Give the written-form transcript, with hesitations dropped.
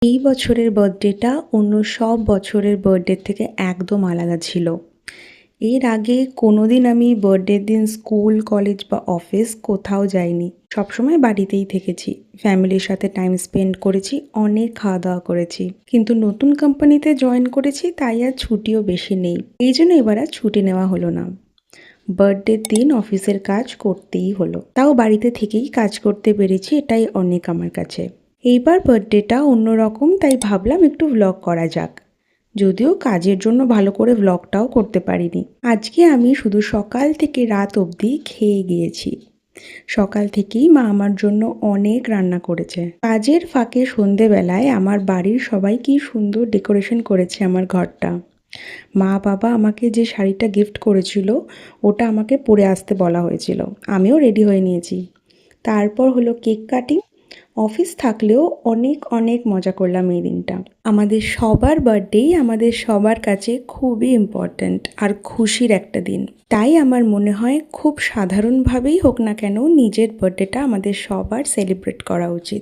এই বছরের বার্থডেটা অন্য সব বছরের বার্থডে থেকে একদম আলাদা ছিল। এর আগে কোনোদিন আমি বার্থডের দিন স্কুল, কলেজ বা অফিস কোথাও যাইনি। সবসময় বাড়িতেই থেকেছি। ফ্যামিলির সাথে টাইম স্পেন্ড করেছি, অনেক খাওয়া-দাওয়া করেছি। কিন্তু নতুন কোম্পানিতে জয়েন করেছি তাই আর ছুটিও বেশি নেই। এই জন্য এবার আর ছুটি নেওয়া হলো না। বার্থডের দিন অফিসের কাজ করতেই হলো। তাও বাড়িতে থেকেই কাজ করতে পেরেছি, এটাই অনেক আমার কাছে। এইবার বার্থডেটা অন্যরকম, তাই ভাবলাম একটু ভ্লগ করা যাক। যদিও কাজের জন্য ভালো করে ভ্লগটাও করতে পারিনি। আজকে আমি শুধু সকাল থেকে রাত অবধি খেয়ে গিয়েছি। সকাল থেকেই মা আমার জন্য অনেক রান্না করেছে। কাজের ফাঁকে সন্ধেবেলায় আমার বাড়ির সবাই কি সুন্দর ডেকোরেশন করেছে আমার ঘরটা। মা বাবা আমাকে যে শাড়িটা গিফট করেছিল ওটা আমাকে পরে আসতে বলা হয়েছিল। আমিও রেডি হয়ে নিয়েছি। তারপর হলো কেক কাটিং। অফিস থাকলেও অনেক অনেক মজা করলাম এই দিনটা। আমাদের সবার বার্থডেই আমাদের সবার কাছে খুবই ইম্পর্ট্যান্ট আর খুশির একটা দিন। তাই আমার মনে হয় খুব সাধারণভাবেই হোক না কেন নিজের বার্থডেটা আমাদের সবার সেলিব্রেট করা উচিত।